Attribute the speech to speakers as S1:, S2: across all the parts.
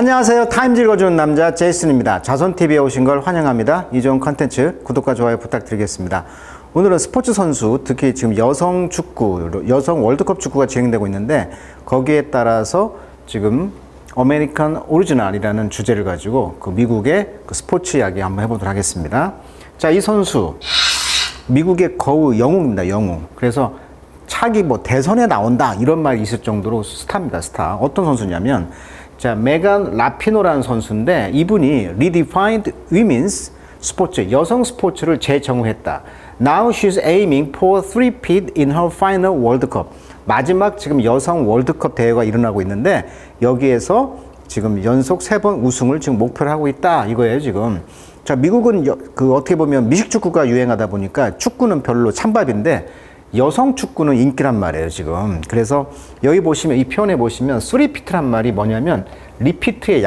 S1: 안녕하세요. 타임즈 읽어주는 남자 제이슨입니다. 자손TV에 오신 걸 환영합니다. 이 좋은 컨텐츠 구독과 좋아요 부탁드리겠습니다. 오늘은 스포츠 선수, 특히 지금 여성 축구, 여성 월드컵 축구가 진행되고 있는데 거기에 따라서 지금 아메리칸 오리지널이라는 주제를 가지고 그 미국의 그 스포츠 이야기 한번 해보도록 하겠습니다. 자, 이 선수 미국의 거우 영웅입니다. 영웅. 그래서 차기 뭐 대선에 나온다 이런 말이 있을 정도로 스타입니다. 스타. 어떤 선수냐면 자, 메간 라피노라는 선수인데 이분이 redefined women's 스포츠, 여성 스포츠를 재정의했다. Now she's aiming for three-peat in her final World Cup. 마지막 지금 여성 월드컵 대회가 일어나고 있는데 여기에서 지금 연속 3번 우승을 지금 목표로 하고 있다 이거예요 지금. 자, 미국은 그 어떻게 보면 미식 축구가 유행하다 보니까 축구는 별로 찬밥인데 여성 축구는 인기란 말이에요 지금. 그래서 여기 보시면 이 표현에 보시면 쓰리피트란 말이 뭐냐면 리피트의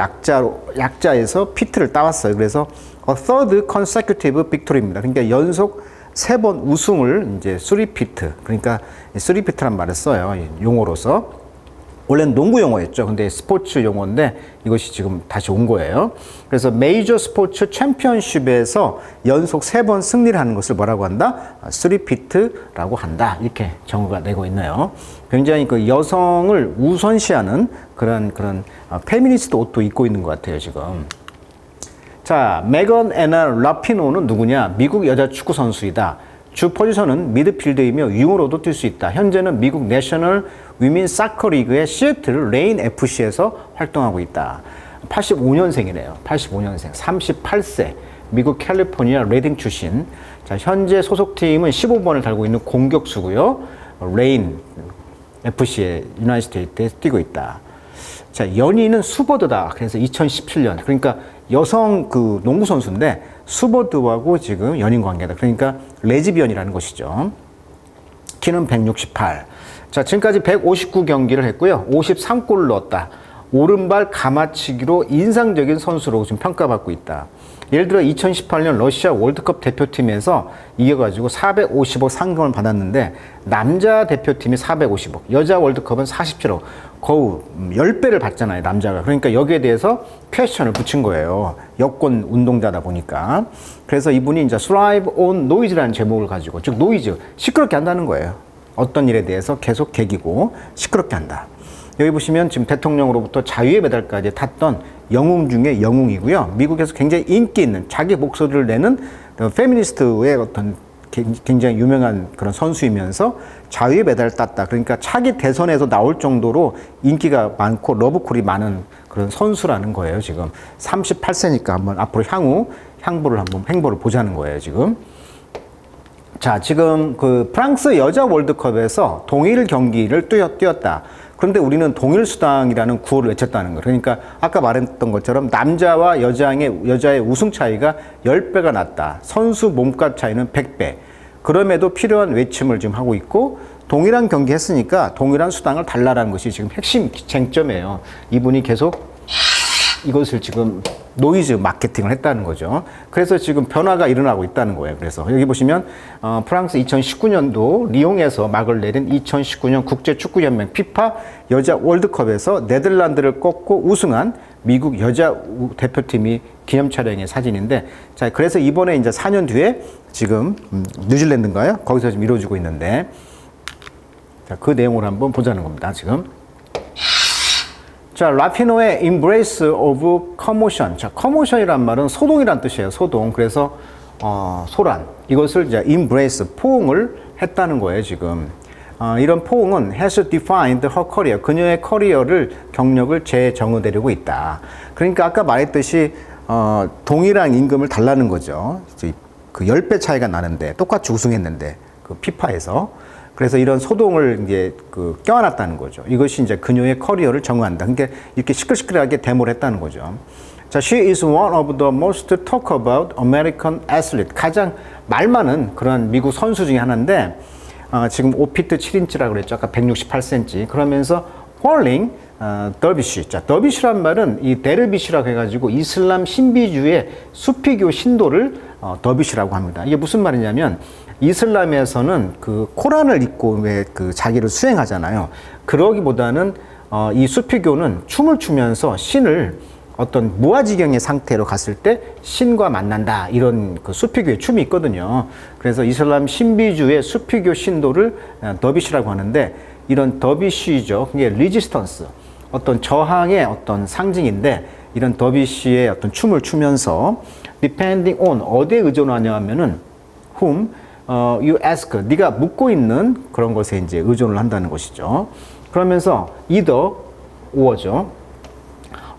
S1: 약자에서 피트를 따왔어요. 그래서 a third consecutive victory입니다. 그러니까 연속 3번 우승을 이제 쓰리피트, 그러니까 쓰리피트란 말을 써요 용어로서. 원래는 농구 용어였죠. 근데 스포츠 용어인데 이것이 지금 다시 온 거예요. 그래서 메이저 스포츠 챔피언십에서 연속 3번 승리를 하는 것을 뭐라고 한다? 쓰리피트라고 한다. 이렇게 정의가 되고 있네요. 굉장히 그 여성을 우선시하는 그런 페미니스트 옷도 입고 있는 것 같아요, 지금. 자, 메건 애나 라피노는 누구냐? 미국 여자 축구 선수이다. 주 포지션은 미드필더이며 윙으로도 뛸 수 있다. 현재는 미국 내셔널 위민 사커 리그의 시애틀 레인 FC에서 활동하고 있다. 85년생이래요. 85년생. 38세. 미국 캘리포니아 레딩 출신. 자, 현재 소속팀은 15번을 달고 있는 공격수고요. 레인 FC의 유나이티드 스테이트에서 뛰고 있다. 자, 연인은 수버드다. 그래서 2017년. 그러니까 여성 그 농구 선수인데 수버드하고 지금 연인 관계다. 그러니까 레즈비언이라는 것이죠. 키는 168. 자, 지금까지 159경기를 했고요. 53골을 넣었다. 오른발 가마치기로 인상적인 선수로 지금 평가받고 있다. 예를 들어 2018년 러시아 월드컵 대표팀에서 이겨가지고 450억 상금을 받았는데 남자 대표팀이 450억, 여자 월드컵은 47억, 거의 10배를 받잖아요, 남자가. 그러니까 여기에 대해서 퀘스천을 붙인 거예요. 여권 운동자다 보니까. 그래서 이분이 이제 Thrive on Noise라는 제목을 가지고, 즉 노이즈, 시끄럽게 한다는 거예요. 어떤 일에 대해서 계속 개기고 시끄럽게 한다. 여기 보시면 지금 대통령으로부터 자유의 메달까지 탔던 영웅 중에 영웅이고요. 미국에서 굉장히 인기 있는 자기 목소리를 내는 페미니스트의 어떤 굉장히 유명한 그런 선수이면서 자유의 메달을 땄다. 그러니까 차기 대선에서 나올 정도로 인기가 많고 러브콜이 많은 그런 선수라는 거예요. 지금 38세니까 한번 앞으로 행보를 보자는 거예요. 지금. 자, 지금 그 프랑스 여자 월드컵에서 동일 경기를 뛰었다. 그런데 우리는 동일수당이라는 구호를 외쳤다는 거예요. 그러니까 아까 말했던 것처럼 남자와 여자의 우승 차이가 10배가 났다. 선수 몸값 차이는 100배. 그럼에도 필요한 외침을 지금 하고 있고 동일한 경기 했으니까 동일한 수당을 달라라는 것이 지금 핵심 쟁점이에요. 이분이 계속 이것을 지금 노이즈 마케팅을 했다는 거죠. 그래서 지금 변화가 일어나고 있다는 거예요. 그래서 여기 보시면 프랑스 2019년도 리옹에서 막을 내린 2019년 국제축구연맹 피파 여자 월드컵에서 네덜란드를 꺾고 우승한 미국 여자 대표팀이 기념 촬영의 사진인데, 자, 그래서 이번에 이제 4년 뒤에 지금 뉴질랜드인가요? 거기서 지금 이루어지고 있는데, 자, 그 내용을 한번 보자는 겁니다. 지금. 자, 라피노의 embrace of commotion. 자, commotion이란 말은 소동이란 뜻이에요. 소동. 그래서 소란. 이것을 이제 embrace, 포옹을 했다는 거예요, 지금. 이런 포옹은 has defined her career. 그녀의 커리어를, 경력을 재정의되려고 있다. 그러니까 아까 말했듯이 동일한 임금을 달라는 거죠. 그 10배 차이가 나는데 똑같이 우승했는데 그 피파에서. 그래서 이런 소동을 이제 껴안았다는 거죠. 이것이 이제 그녀의 커리어를 정의한다. 그러니까 이렇게 시끌시끌하게 데모를 했다는 거죠. 자, she is one of the most talk about American athlete. 가장 말 많은 그런 미국 선수 중에 하나인데, 지금 5피트 7인치라고 그랬죠. 아까 168cm. 그러면서 whirling 더비쉬. 자, 더비쉬란 말은 이 데르비쉬라고 해가지고 이슬람 신비주의 수피교 신도를 더비쉬라고 합니다. 이게 무슨 말이냐면 이슬람에서는 그 코란을 읽고 왜 그 자기를 수행하잖아요. 그러기보다는 이 수피교는 춤을 추면서 신을 어떤 무아지경의 상태로 갔을 때 신과 만난다 이런 그 수피교의 춤이 있거든요. 그래서 이슬람 신비주의 수피교 신도를 더비시라고 하는데 이런 더비시죠. 그게 리지스턴스 어떤 저항의 어떤 상징인데 이런 더비시의 어떤 춤을 추면서 depending on 어디에 의존하냐 하면은 whom you ask 네가 묻고 있는 그런 것에 이제 의존을 한다는 것이죠. 그러면서 either or죠.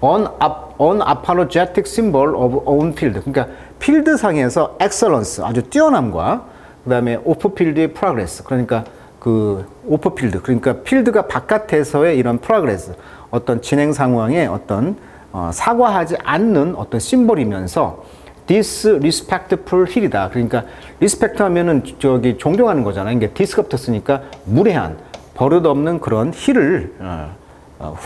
S1: unapologetic symbol of own field. 그러니까 필드 상에서 excellence 아주 뛰어남과 그다음에 off field의 progress. 그러니까 그 off field 그러니까 필드가 바깥에서의 이런 progress 어떤 진행 상황의 어떤 사과하지 않는 어떤 심볼이면서 disrespectful hill이다. 그러니까 respect 하면은 저기 존경하는 거잖아요. 이게 dis가 붙었으니까 무례한 버릇없는 그런 힐을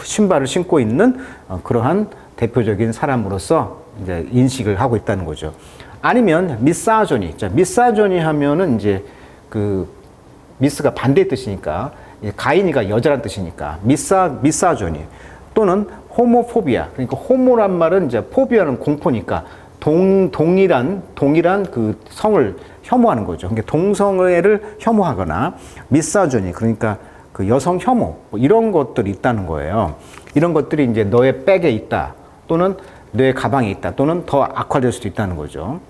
S1: 신발을 신고 있는 그러한 대표적인 사람으로서 이제 인식을 하고 있다는 거죠. 아니면 미사조니. 자, 미사조니 하면은 이제 그 미스가 반대의 뜻이니까 가인이가 여자란 뜻이니까 미사조니 또는 호모포비아. 그러니까 호모란 말은 이제 포비아는 공포니까 동일한 그 성을 혐오하는 거죠. 그러니까 동성애를 혐오하거나 미사조니 그러니까 그 여성 혐오 뭐 이런 것들이 있다는 거예요. 이런 것들이 이제 너의 백에 있다 또는 너의 가방에 있다 또는 더 악화될 수도 있다는 거죠.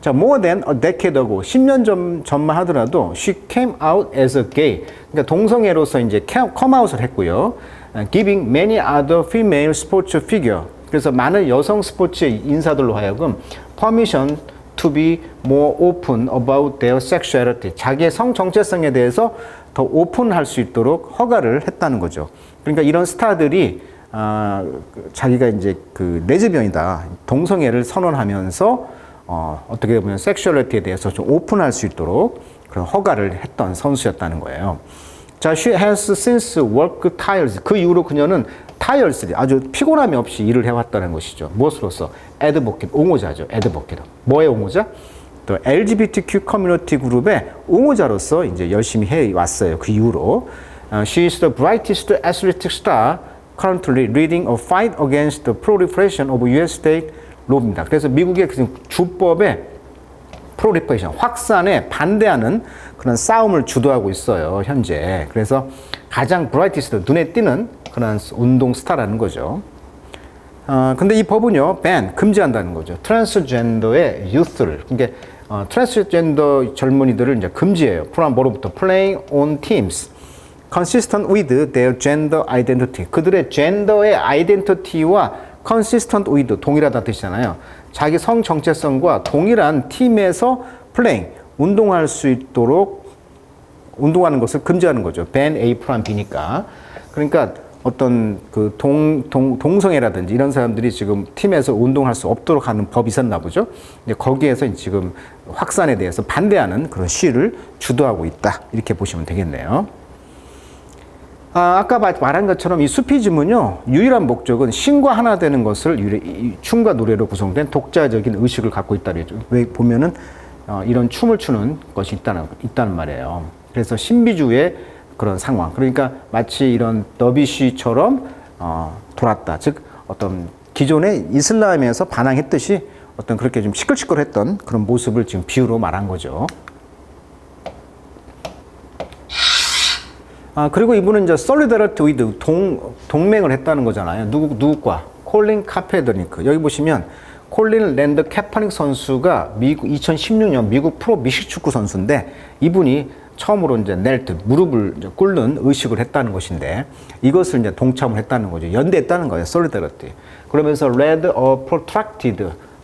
S1: 자, more than a decade ago 10년 전만 하더라도 she came out as a gay. 그러니까 동성애로서 이제 come out을 했고요. giving many other female sports figure. 그래서 많은 여성 스포츠 인사들로 하여금 permission to be more open about their sexuality. 자기의 성 정체성에 대해서 더 오픈할 수 있도록 허가를 했다는 거죠. 그러니까 이런 스타들이 자기가 이제 그 레즈비언이다, 동성애를 선언하면서 어떻게 보면 섹슈얼리티에 대해서 좀 오픈할 수 있도록 그런 허가를 했던 선수였다는 거예요. 자, she has since worked tirelessly. 그 이후로 그녀는 tirelessly 아주 피곤함이 없이 일을 해왔다는 것이죠. 무엇으로서? advocate, 옹호자죠. advocate. 뭐의 옹호자? 또 LGBTQ 커뮤니티 그룹의 옹호자로서 이제 열심히 해왔어요. 그 이후로. She is the brightest athletic star currently leading a fight against the proliferation of US state law입니다. 그래서 미국의 주법의 proliferation, 확산에 반대하는 그런 싸움을 주도하고 있어요. 현재. 그래서 가장 brightest, 눈에 띄는 그런 운동 스타라는 거죠. 근데 이 법은요, ban, 금지한다는 거죠. 트랜스젠더의 youth를. 그러니까 트랜스젠더 젊은이들을 이제 금지해요. from 뭐로부터? playing on teams consistent with their gender identity. 그들의 젠더의 아이덴티티와 consistent with, 동일하다는 뜻이잖아요. 자기 성 정체성과 동일한 팀에서 playing, 운동할 수 있도록 운동하는 것을 금지하는 거죠. ban A from B니까. 그러니까 어떤 그 동성애라든지 이런 사람들이 지금 팀에서 운동할 수 없도록 하는 법이 있었나 보죠. 근데 거기에서 지금 확산에 대해서 반대하는 그런 시위를 주도하고 있다. 이렇게 보시면 되겠네요. 아까 말한 것처럼 이 수피즘은요, 유일한 목적은 신과 하나 되는 것을 춤과 노래로 구성된 독자적인 의식을 갖고 있다. 왜 보면은 이런 춤을 추는 것이 있다는 말이에요. 그래서 신비주의 그런 상황. 그러니까 마치 이런 더비시처럼 돌았다. 즉 어떤 기존의 이슬람에서 반항했듯이 어떤 그렇게 좀 시끌시끌했던 그런 모습을 지금 비유로 말한 거죠. 그리고 이분은 이제 solidarity with 동맹을 했다는 거잖아요. 누구과? 콜린 카페더니크. 여기 보시면 콜린 랜드 카페니크 선수가 2016년 미국 프로 미식축구 선수인데 이분이 처음으로 이제 넬트, 무릎을 이제 꿇는 의식을 했다는 것인데 이것을 이제 동참을 했다는 거죠. 연대했다는 거예요. solidarity. 그러면서 led a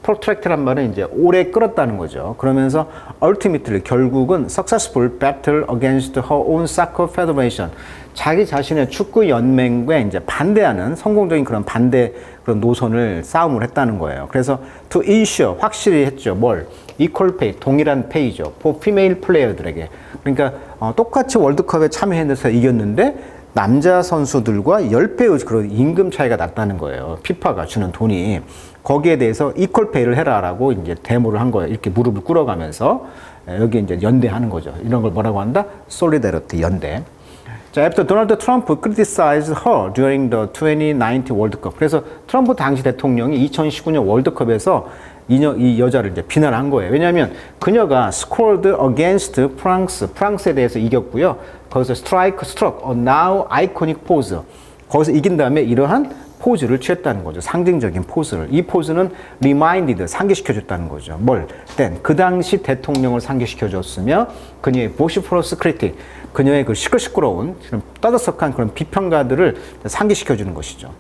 S1: protracted란 말은 이제 오래 끌었다는 거죠. 그러면서 ultimately 결국은 successful battle against her own soccer federation. 자기 자신의 축구 연맹에 이제 반대하는 성공적인 그런 반대 그런 노선을 싸움을 했다는 거예요. 그래서 to ensure 확실히 했죠. 뭘? equal pay, 동일한 페이죠. for female player들에게. 그러니까 똑같이 월드컵에 참여해서 이겼는데 남자 선수들과 10배의 그런 임금 차이가 났다는 거예요. 피파가 주는 돈이. 거기에 대해서 이퀄 페이를 해라라고 이제 데모를 한 거예요. 이렇게 무릎을 꿇어가면서 여기 이제 연대하는 거죠. 이런 걸 뭐라고 한다? 솔리다리티 연대. 자, after Donald Trump criticized her during the 2019 World Cup. 그래서 트럼프 당시 대통령이 2019년 월드컵에서 이 여자를 이제 비난한 거예요. 왜냐하면 그녀가 scored against 프랑스에 대해서 이겼고요. 거기서 struck a now iconic pose. 거기서 이긴 다음에 이러한 포즈를 취했다는 거죠. 상징적인 포즈를. 이 포즈는 reminded, 상기시켜줬다는 거죠. 뭘? 그 당시 대통령을 상기시켜줬으며 그녀의 vociferous critic, 그녀의 그 시끌시끌러운 떠들썩한 그런 비평가들을 상기시켜주는 것이죠.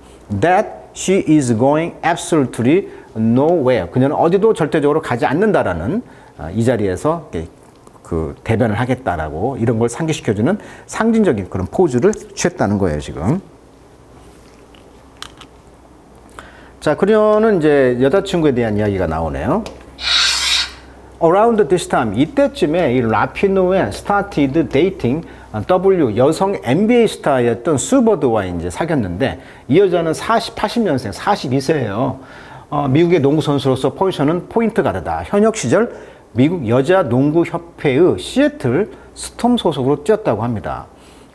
S1: That she is going absolutely nowhere. 그녀는 어디도 절대적으로 가지 않는다라는 이 자리에서 그 대변을 하겠다라고 이런 걸 상기시켜주는 상징적인 그런 포즈를 취했다는 거예요, 지금. 자, 그녀는 이제 여자친구에 대한 이야기가 나오네요. Around this time, 이때쯤에 이 라피노에 started dating W 여성 NBA 스타였던 수버드와 이제 사귀었는데 이 여자는 80년생, 42세예요. 미국의 농구 선수로서 포지션은 포인트 가드다. 현역 시절 미국 여자 농구 협회의 시애틀 스톰 소속으로 뛰었다고 합니다.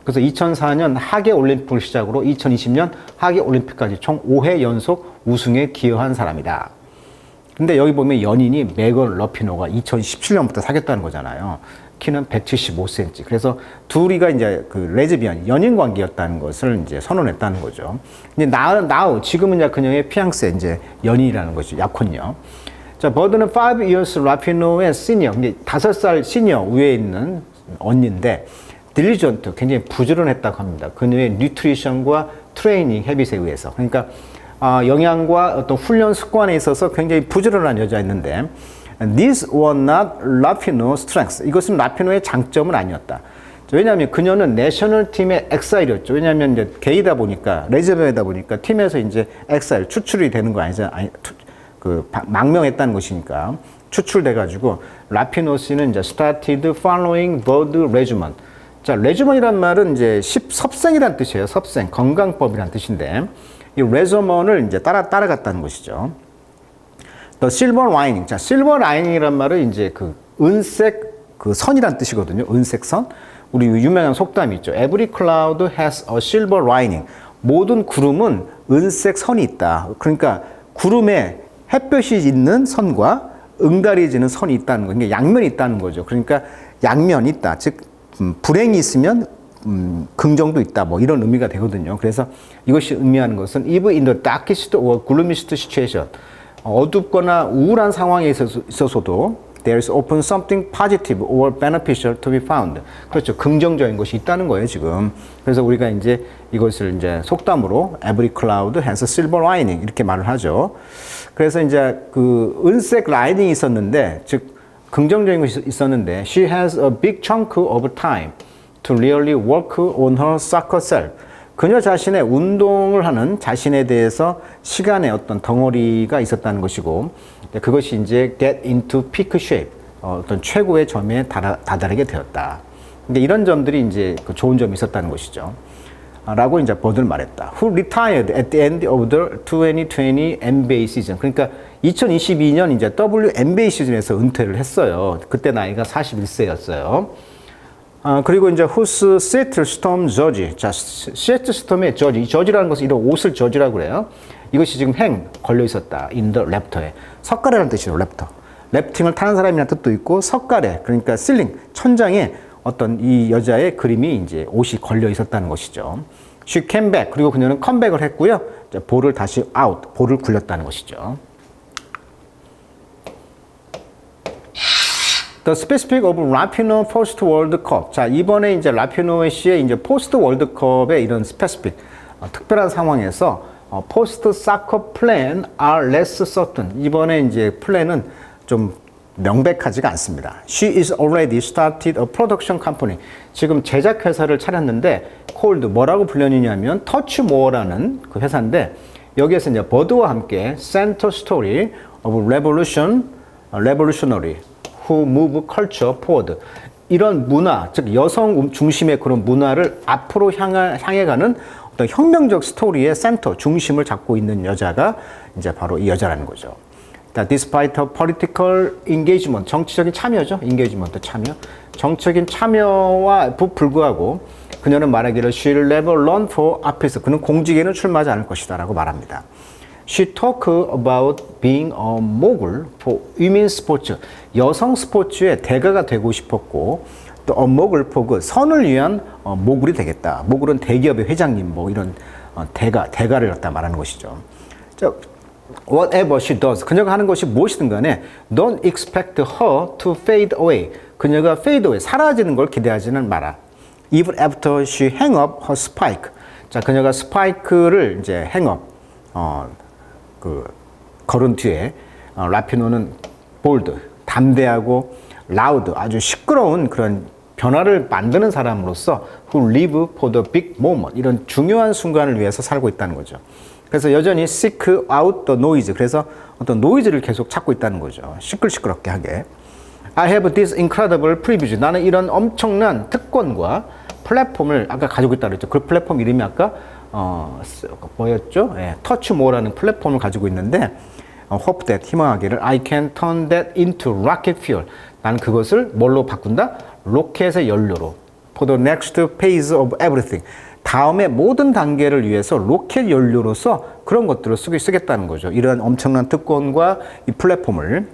S1: 그래서 2004년 하계 올림픽을 시작으로 2020년 하계 올림픽까지 총 5회 연속 우승에 기여한 사람이다. 근데 여기 보면 연인이 메건 러피노가 2017년부터 사귀었다는 거잖아요. 키는 175cm. 그래서 둘이가 이제 그 레즈비언, 연인 관계였다는 것을 이제 선언했다는 거죠. 근데 now 지금은 이제 그녀의 피앙세, 이제 연인이라는 것이 약혼녀. 자, 버드는 5 years 라피노의 시니어, 5살 시니어 위에 있는 언니인데, 딜리전트, 굉장히 부지런했다고 합니다. 그녀의 뉴트리션과 트레이닝 헤빗에 의해서. 그러니까 영양과 어떤 훈련 습관에 있어서 굉장히 부지런한 여자였는데 These were not Rapinoe's strengths. 이것은 라피노의 장점은 아니었다. 왜냐하면 그녀는 내셔널 팀의 엑사일이었죠. 왜냐하면 이제 게이다 보니까 레즈비언이다 보니까 팀에서 이제 엑사일 추출이 되는 거 아니죠. 그 망명했다는 것이니까 추출돼가지고 라피노 씨는 이제 started following Bird regimen. 자, 레지먼이란 말은 이제 섭생이란 뜻이에요. 섭생, 건강법이란 뜻인데 이 레저먼을 이제 따라갔다는 것이죠. The silver lining. 자, silver lining이란 말은 이제 그 은색 그 선이란 뜻이거든요. 은색 선. 우리 유명한 속담이 있죠. Every cloud has a silver lining. 모든 구름은 은색 선이 있다. 그러니까 구름에 햇볕이 있는 선과 응달해지는 선이 있다는 거. 그러니까 양면이 있다는 거죠. 그러니까 양면이 있다. 즉 불행이 있으면 긍정도 있다. 뭐 이런 의미가 되거든요. 그래서 이것이 의미하는 것은 even in the darkest or gloomiest situation, 어둡거나 우울한 상황에 있어서도 there is often something positive or beneficial to be found. 그렇죠. 긍정적인 것이 있다는 거예요, 지금. 그래서 우리가 이제 이것을 이제 속담으로 every cloud has a silver lining 이렇게 말을 하죠. 그래서 이제 그 은색 라이닝이 있었는데, 즉 긍정적인 것이 있었는데 she has a big chunk of time to really work on her soccer self. 그녀 자신의 운동을 하는 자신에 대해서 시간의 어떤 덩어리가 있었다는 것이고 그것이 이제 get into peak shape, 어떤 최고의 점에 다다르게 되었다. 근데 이런 점들이 이제 그 좋은 점이 있었다는 것이죠. 라고 이제 버드는 말했다. Who retired at the end of the 2020 NBA season. 그러니까 2022년 이제 WNBA 시즌에서 은퇴를 했어요. 그때 나이가 41세였어요. 그리고 이제 whose Seattle Storm jersey. 자, 시애틀 스톰의 저지. 저지라는 것은 이런 옷을 저지라고 그래요. 이것이 지금 걸려 있었다. in the raptor에. 석가래라는 뜻이에요, 랩터. 랩팅을 타는 사람이라는 뜻도 있고, 석가래. 그러니까 실링, 천장에 어떤 이 여자의 그림이 이제 옷이 걸려 있었다는 것이죠. She came back. 그리고 그녀는 컴백을 했고요. 볼을 다시 out, 볼을 굴렸다는 것이죠. The specific of Rapinoe Post World Cup. 자, 이번에 이제 라피노에 씨의 이제 포스트 월드컵의 이런 스페시픽, 특별한 상황에서 포스트 사커 플랜 are less certain. 이번에 이제 플랜은 좀 명백하지가 않습니다. She is already started a production company. 지금 제작 회사를 차렸는데 called 뭐라고 불렸느냐면 터치모어라는 그 회사인데 여기에서 이제 버드와 함께 Center Story of Revolutionary who move culture forward. 이런 문화, 즉 여성 중심의 그런 문화를 앞으로 향해가는 어떤 혁명적 스토리의 센터, 중심을 잡고 있는 여자가 이제 바로 이 여자라는 거죠. Despite her political engagement, 정치적인 참여죠. engagement, 참여. 정치적인 참여와 불구하고 그녀는 말하기를 she'll never run for office. 그는 공직에는 출마하지 않을 것이다 라고 말합니다. She talked about being a mogul for women's sports. 여성 스포츠의 대가가 되고 싶었고 또 a mogul for 그 선을 위한 모굴이 되겠다. 모굴은 대기업의 회장님 뭐 이런 대가를 갖다 말하는 것이죠. 자, whatever she does. 그녀가 하는 것이 무엇이든 간에 don't expect her to fade away. 그녀가 fade away, 사라지는 걸 기대하지는 마라. Even after she hang up her spike. 자, 그녀가 스파이크를 이제 hang up, 걸은 뒤에, 라피노는 bold, 담대하고 loud, 아주 시끄러운 그런 변화를 만드는 사람으로서 who live for the big moment. 이런 중요한 순간을 위해서 살고 있다는 거죠. 그래서 여전히 seek out the noise. 그래서 어떤 노이즈를 계속 찾고 있다는 거죠. 시끌시끄럽게 하게. I have this incredible privilege. 나는 이런 엄청난 특권과 플랫폼을 아까 가지고 있다고 했죠. 그 플랫폼 이름이 아까 뭐였죠? 예, touch more라는 플랫폼을 가지고 있는데 hope that 희망하기를 I can turn that into rocket fuel. 나는 그것을 뭘로 바꾼다? 로켓의 연료로. For the next phase of everything. 다음에 모든 단계를 위해서 로켓 연료로서 그런 것들을 쓰겠다는 거죠. 이러한 엄청난 특권과 이 플랫폼을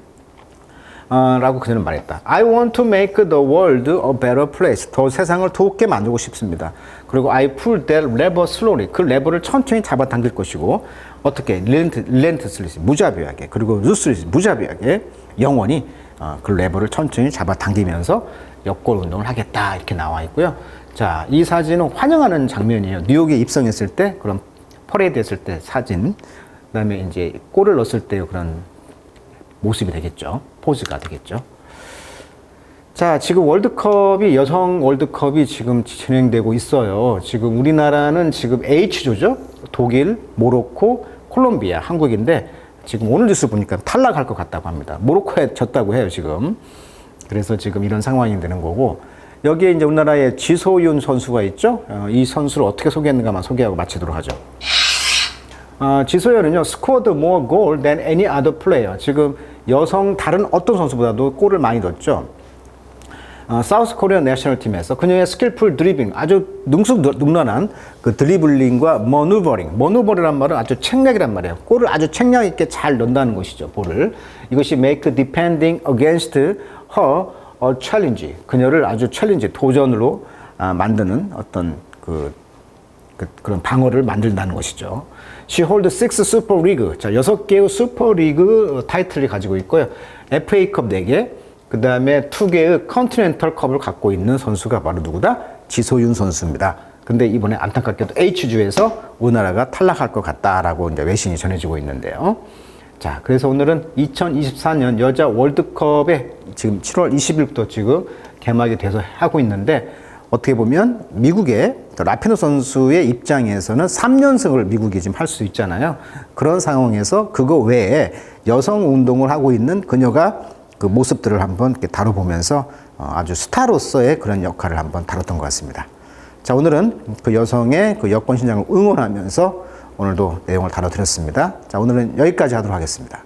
S1: 라고 그녀는 말했다. I want to make the world a better place. 더 세상을 좋게 만들고 싶습니다. 그리고 I pull that lever slowly. 그 레버를 천천히 잡아당길 것이고 어떻게? relentlessly, 무자비하게. 그리고 ruthlessly, 무자비하게 영원히 그 레버를 천천히 잡아당기면서 역골 운동을 하겠다. 이렇게 나와 있고요. 자, 이 사진은 환영하는 장면이에요. 뉴욕에 입성했을 때 그런 퍼레이드 했을 때 사진. 그다음에 이제 골을 넣었을 때 그런 모습이 되겠죠. 포즈가 되겠죠. 자, 지금 월드컵이 여성 월드컵이 지금 진행되고 있어요. 지금 우리나라는 지금 H조죠. 독일, 모로코, 콜롬비아, 한국인데 지금 오늘 뉴스 보니까 탈락할 것 같다고 합니다. 모로코에 졌다고 해요, 지금. 그래서 지금 이런 상황이 되는 거고 여기에 이제 우리나라의 지소윤 선수가 있죠. 이 선수를 어떻게 소개했는가만 소개하고 마치도록 하죠. 지소연은요, scored more goal than any other player. 지금 여성 다른 어떤 선수보다도 골을 많이 넣었죠. 사우스 코리아 내셔널 팀에서 그녀의 스킬풀 드리블, 아주 능숙능란한 그 드리블링과 머누버링이란 말은 아주 책략이란 말이에요. 골을 아주 책략 있게 잘 넣는다는 것이죠, 볼을. 이것이 make defending against her a challenge. 그녀를 아주 챌린지, 도전으로 만드는 어떤 그런 방어를 만든다는 것이죠. She holds 6 Super League. 자, 6개의 슈퍼 리그 타이틀을 가지고 있고요. FA컵 4개, 그 다음에 2개의 컨티넨털 컵을 갖고 있는 선수가 바로 누구다? 지소윤 선수입니다. 근데 이번에 안타깝게도 H주에서 우리나라가 탈락할 것 같다라고 이제 외신이 전해지고 있는데요. 자, 그래서 오늘은 2024년 여자 월드컵에 지금 7월 20일부터 지금 개막이 돼서 하고 있는데 어떻게 보면 미국의 라피노 선수의 입장에서는 3연승을 미국이 지금 할 수 있잖아요. 그런 상황에서 그거 외에 여성 운동을 하고 있는 그녀가 그 모습들을 한번 이렇게 다뤄보면서 아주 스타로서의 그런 역할을 한번 다뤘던 것 같습니다. 자, 오늘은 그 여성의 그 여권 신장을 응원하면서 오늘도 내용을 다뤄드렸습니다. 자, 오늘은 여기까지 하도록 하겠습니다.